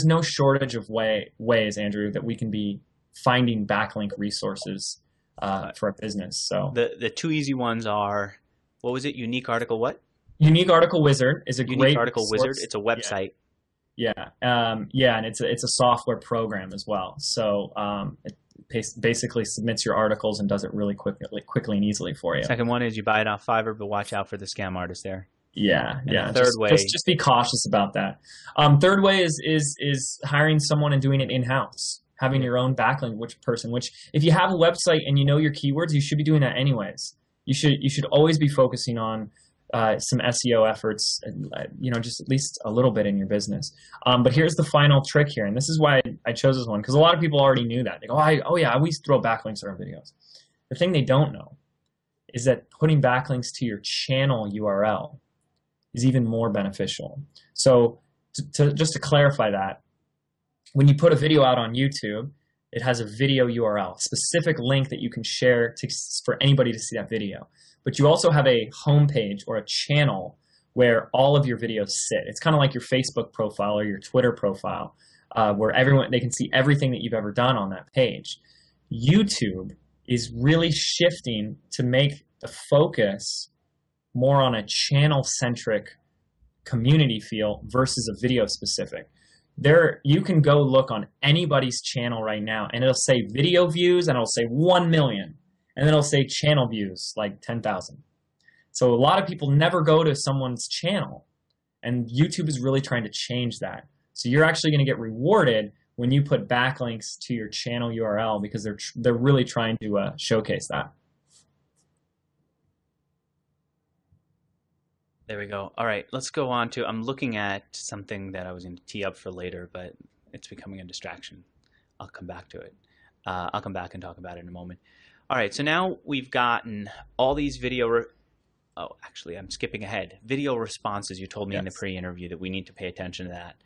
no shortage of ways, Andrew, that we can be finding backlink resources for our business. So the two easy ones are, what was it? Unique Article what? Unique Article Wizard is a Unique great Article Wizard. resource. It's a website. Yeah, yeah, and it's a software program as well. So it basically submits your articles and does it really quickly and easily for you. Second one is you buy it off Fiverr, but watch out for the scam artist there. Yeah, And yeah. the third way, Just be cautious about that. Third way is hiring someone and doing it in-house, having your own backlink person. Which, if you have a website and you know your keywords, you should be doing that anyways. You should always be focusing on some SEO efforts, just at least a little bit in your business. But here's the final trick here, and this is why I chose this one, because a lot of people already knew that. They go, oh yeah, I always throw backlinks on our videos. The thing they don't know is that putting backlinks to your channel URL is even more beneficial. So just to clarify that, when you put a video out on YouTube, it has a video URL, a specific link that you can share for anybody to see that video. But you also have a homepage or a channel where all of your videos sit. It's kind of like your Facebook profile or your Twitter profile, where they can see everything that you've ever done on that page. YouTube is really shifting to make the focus more on a channel-centric community feel versus a video-specific. You can go look on anybody's channel right now, and it'll say video views, and it'll say 1 million, and then it'll say channel views, like 10,000. So a lot of people never go to someone's channel, and YouTube is really trying to change that. So you're actually going to get rewarded when you put backlinks to your channel URL, because they're really trying to showcase that. There we go. All right, let's go on to, I'm looking at something that I was going to tee up for later, but it's becoming a distraction. I'll come back to it. I'll come back and talk about it in a moment. All right, so now we've gotten all these video, actually, I'm skipping ahead. Video responses, you told me in the pre-interview that we need to pay attention to that.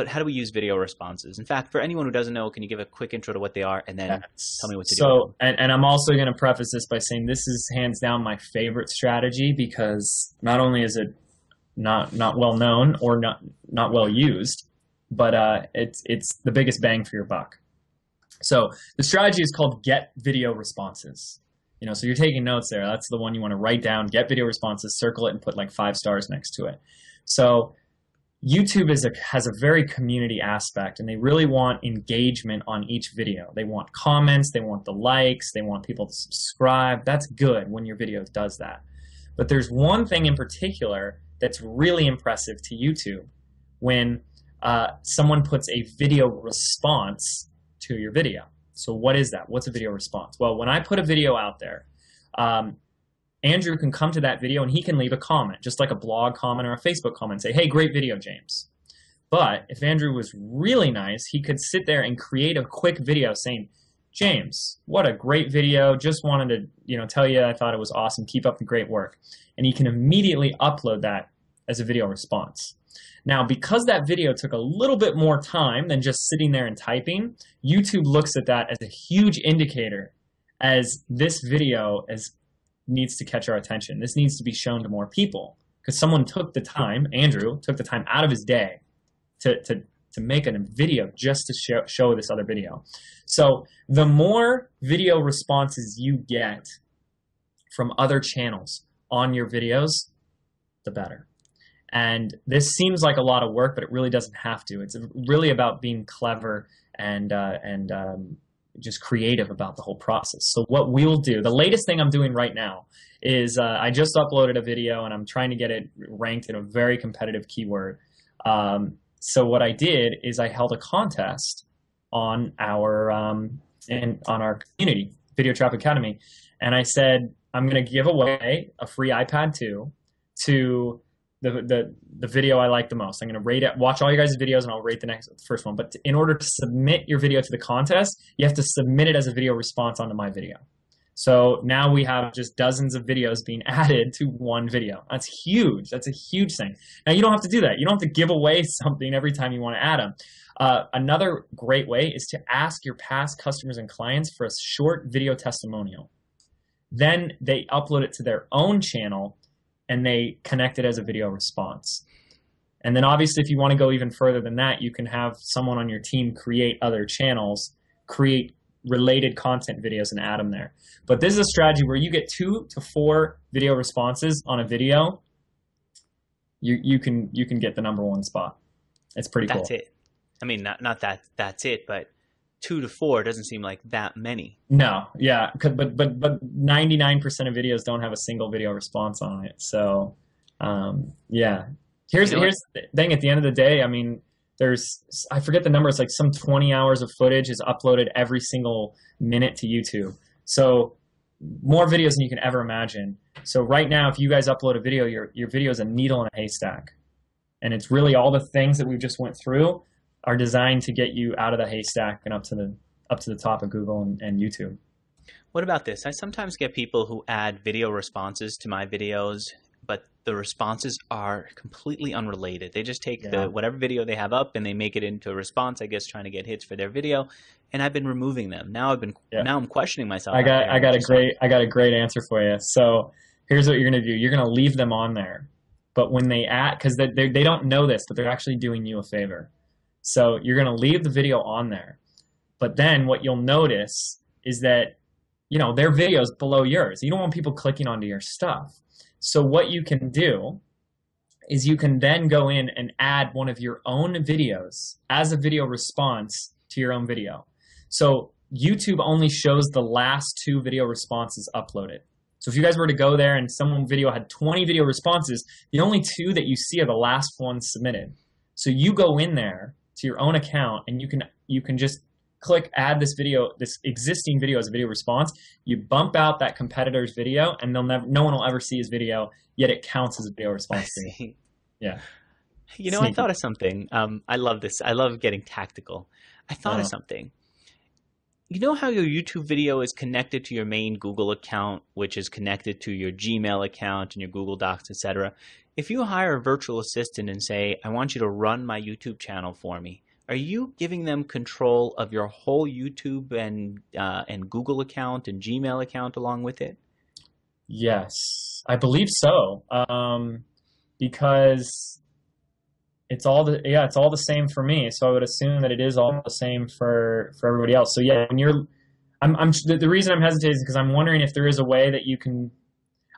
How do we use video responses? In fact, for anyone who doesn't know, can you give a quick intro to what they are and then tell me what to do? So, and I'm also going to preface this by saying this is hands down my favorite strategy, because not only is it not well known or not well used, but it's the biggest bang for your buck. So the strategy is called Get Video Responses. So you're taking notes there. That's the one you want to write down. Get Video Responses, circle it, and put like 5 stars next to it. So YouTube has a very community aspect, and they really want engagement on each video. They want comments, they want the likes, they want people to subscribe. That's good when your video does that. But there's one thing in particular that's really impressive to YouTube when someone puts a video response to your video. So what is that? What's a video response? Well, when I put a video out there, Andrew can come to that video and he can leave a comment, just like a blog comment or a Facebook comment, say, hey, great video, James. But if Andrew was really nice, he could sit there and create a quick video saying, James, what a great video. Just wanted to tell you I thought it was awesome. Keep up the great work. And he can immediately upload that as a video response. Now, because that video took a little bit more time than just sitting there and typing, YouTube looks at that as a huge indicator, as this video needs to catch our attention. This needs to be shown to more people, because someone took the time, Andrew took the time out of his day to make a video just to show this other video. So the more video responses you get from other channels on your videos, the better. And this seems like a lot of work, but it really doesn't have to. It's really about being clever and just creative about the whole process. So what we'll do, the latest thing I'm doing right now is I just uploaded a video and I'm trying to get it ranked in a very competitive keyword. So what I did is I held a contest on our community, Video Traffic Academy, and I said I'm going to give away a free iPad 2 to the video I like the most. I'm going to rate it, watch all your guys' videos, and I'll rate the first one. But in order to submit your video to the contest, you have to submit it as a video response onto my video. So now we have just dozens of videos being added to one video. That's huge. That's a huge thing. Now, you don't have to do that. You don't have to give away something every time you want to add them. Another great way is to ask your past customers and clients for a short video testimonial. Then they upload it to their own channel and they connect it as a video response. And then obviously, if you want to go even further than that, you can have someone on your team create other channels, create related content videos and add them there. But this is a strategy where you get 2 to 4 video responses on a video. You can get the #1 spot. It's pretty cool. That's it. I mean, not that that's it, but 2 to 4 doesn't seem like that many. No, yeah, but 99% of videos don't have a single video response on it. So, yeah. Here's the thing. At the end of the day, I mean, I forget the number. It's like some 20 hours of footage is uploaded every single minute to YouTube. So more videos than you can ever imagine. So right now, if you guys upload a video, your video is a needle in a haystack, and it's really all the things that we just went through are designed to get you out of the haystack and up to the top of Google and YouTube. What about this? I sometimes get people who add video responses to my videos, but the responses are completely unrelated. They just take whatever video they have up and they make it into a response, I guess, trying to get hits for their video. And I've been removing them. Now I'm questioning myself. I got a great answer for you. So here's what you're gonna do. You're gonna leave them on there, but when they add, because they don't know this, but they're actually doing you a favor. So you're gonna leave the video on there, but then what you'll notice is that their videos below yours. You don't want people clicking onto your stuff. So what you can do is you can then go in and add one of your own videos as a video response to your own video. So YouTube only shows the last 2 video responses uploaded. So if you guys were to go there and someone's video had 20 video responses, the only 2 that you see are the last ones submitted. So you go in there to your own account and you can just click add this existing video as a video response. You bump out that competitor's video, and no one will ever see his video, yet it counts as a video response. Yeah. I thought of something. I love this. I love getting tactical. I thought of something. You know how your YouTube video is connected to your main Google account, which is connected to your Gmail account and your Google Docs, etc. If you hire a virtual assistant and say, I want you to run my YouTube channel for me, are you giving them control of your whole YouTube and Google account and Gmail account along with it? Yes, I believe so. Because it's all the same for me. So I would assume that it is all the same for everybody else. So yeah, when the reason I'm hesitating is because I'm wondering if there is a way that you can.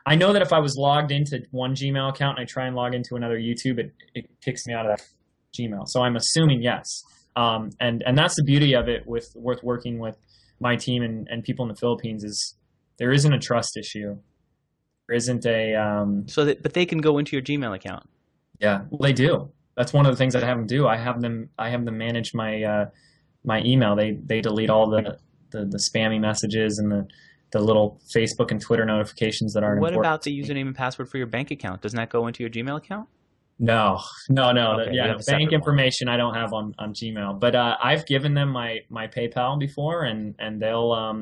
I know that if I was logged into one Gmail account and I try and log into another YouTube, it kicks me out of that Gmail. So I'm assuming yes. And that's the beauty of it with working with my team and people in the Philippines is there isn't a trust issue. There isn't a but they can go into your Gmail account. Yeah, well, they do. That's one of the things that I have them do. I have them manage my my email. They delete all the spammy messages and the little Facebook and Twitter notifications that aren't important. What about the username and password for your bank account? Doesn't that go into your Gmail account? No. Okay, Bank information I don't have on Gmail, but I've given them my PayPal before, and they'll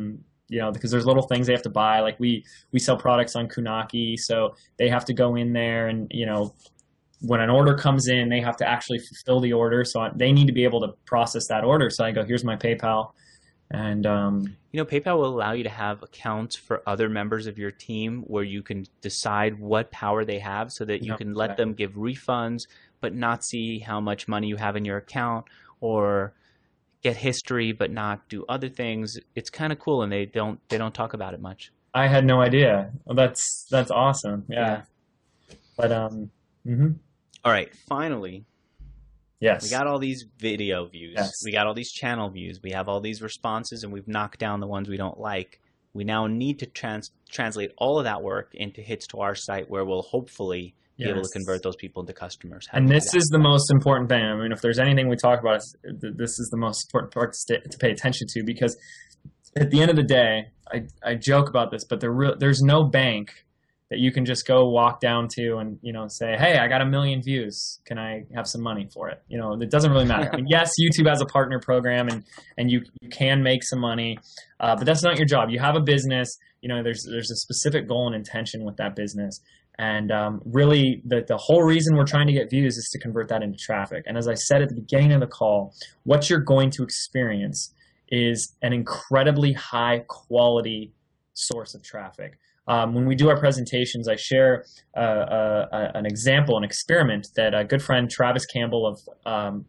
because there's little things they have to buy. Like we sell products on Kunaki, so they have to go in there and when an order comes in, they have to actually fulfill the order. So they need to be able to process that order. So I go, here's my PayPal. And PayPal will allow you to have accounts for other members of your team where you can decide what power they have so that you can let them give refunds, but not see how much money you have in your account, or get history, but not do other things. It's kind of cool. And they don't talk about it much. I had no idea. Well, that's awesome. Yeah. But, All right. Finally. Yes. We got all these video views. Yes. We got all these channel views. We have all these responses, and we've knocked down the ones we don't like. We now need to translate all of that work into hits to our site where we'll hopefully be able to convert those people into customers. And this is the most important thing. I mean, if there's anything we talk about, this is the most important part to pay attention to, because at the end of the day, I joke about this, but there's no bank that you can just go walk down to and say, hey, I got 1 million views, can I have some money for it? It doesn't really matter. I mean, yes, YouTube has a partner program and you can make some money, but that's not your job. You have a business. There's a specific goal and intention with that business, and really the whole reason we're trying to get views is to convert that into traffic. And as I said at the beginning of the call, what you're going to experience is an incredibly high quality source of traffic. when we do our presentations, I share an example, an experiment that a good friend Travis Campbell of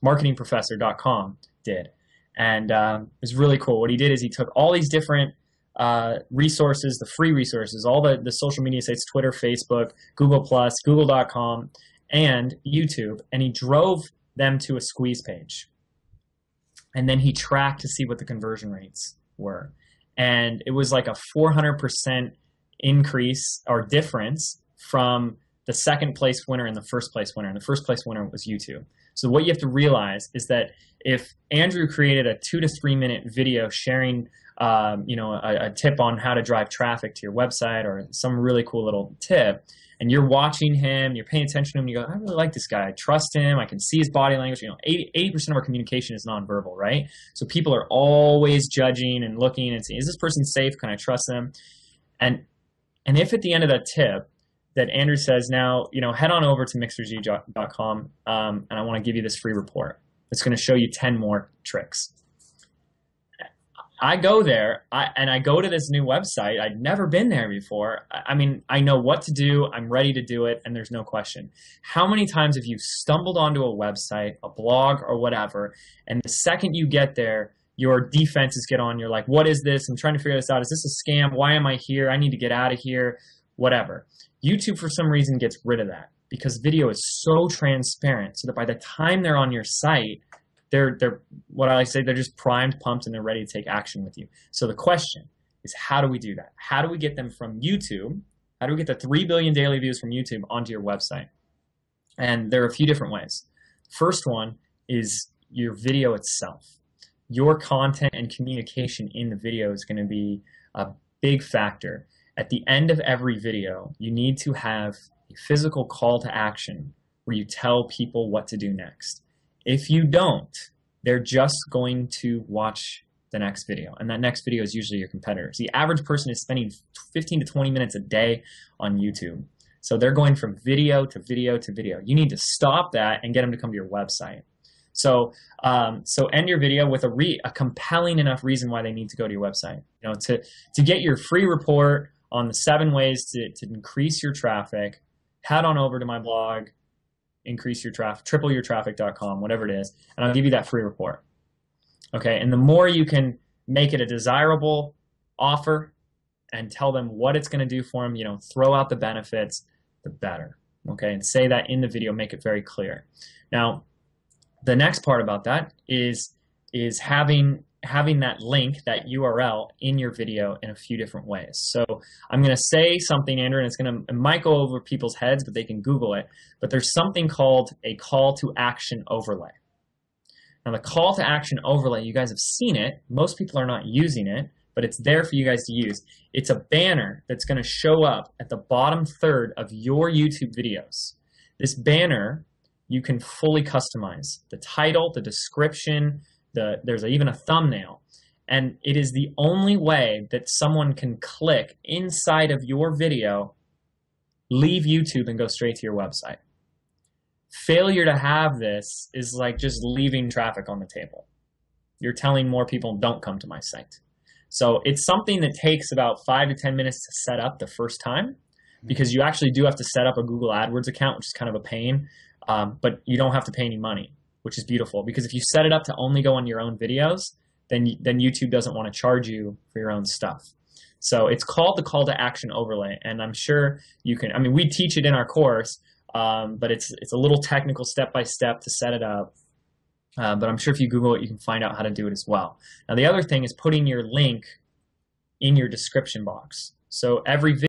marketingprofessor.com did. And it was really cool. What he did is he took all these different resources, the free resources, all the social media sites, Twitter, Facebook, Google+, Google.com, and YouTube, and he drove them to a squeeze page. And then he tracked to see what the conversion rates were. And it was like a 400% increase or difference from the second place winner and the first place winner. And the first place winner was YouTube. So what you have to realize is that if Andrew created a 2 to 3 minute video sharing a tip on how to drive traffic to your website or some really cool little tip, and you're watching him, you're paying attention to him, and you go, I really like this guy. I trust him. I can see his body language. 80% of our communication is nonverbal, right? So people are always judging and looking and saying, is this person safe? Can I trust them? And if at the end of that tip that Andrew says, now, head on over to mixerg.com, and I want to give you this free report. It's going to show you 10 more tricks. I go there, and I go to this new website. I'd never been there before. I mean, I know what to do. I'm ready to do it, and there's no question. How many times have you stumbled onto a website, a blog, or whatever, and the second you get there, your defenses get on. You're like, what is this? I'm trying to figure this out. Is this a scam? Why am I here? I need to get out of here, whatever. YouTube, for some reason, gets rid of that because video is so transparent so that by the time they're on your site, they're what I like to say, they're just primed, pumped, and they're ready to take action with you. So the question is, how do we do that? How do we get them from YouTube? How do we get the 3 billion daily views from YouTube onto your website? And there are a few different ways. First one is your video itself. Your content and communication in the video is going to be a big factor. At the end of every video, you need to have a physical call to action where you tell people what to do next. If you don't, they're just going to watch the next video. And that next video is usually your competitors. The average person is spending 15 to 20 minutes a day on YouTube. So they're going from video to video to video. You need to stop that and get them to come to your website. So end your video with a compelling enough reason why they need to go to your website. To get your free report on the 7 ways to increase your traffic, head on over to my blog, increase your traffic, tripleyourtraffic.com, whatever it is, and I'll give you that free report. Okay, and the more you can make it a desirable offer and tell them what it's going to do for them, throw out the benefits, the better. Okay, and say that in the video, make it very clear. Now, the next part about that is having that link, that URL in your video in a few different ways. So I'm going to say something, Andrew, and it might go over people's heads, but they can Google it. But there's something called a call to action overlay. Now the call to action overlay, you guys have seen it. Most people are not using it, but it's there for you guys to use. It's a banner that's going to show up at the bottom third of your YouTube videos. This banner, you can fully customize the title, the description, there's even a thumbnail, and it is the only way that someone can click inside of your video, leave YouTube, and go straight to your website. Failure to have this is like just leaving traffic on the table. You're telling more people, don't come to my site. So it's something that takes about 5 to 10 minutes to set up the first time, because you actually do have to set up a Google AdWords account, which is kind of a pain, but you don't have to pay any money, which is beautiful, because if you set it up to only go on your own videos, then YouTube doesn't want to charge you for your own stuff. So it's called the call to action overlay, and I'm sure you can, we teach it in our course, but it's a little technical step-by-step to set it up, but I'm sure if you Google it, you can find out how to do it as well. Now the other thing is putting your link in your description box. So every video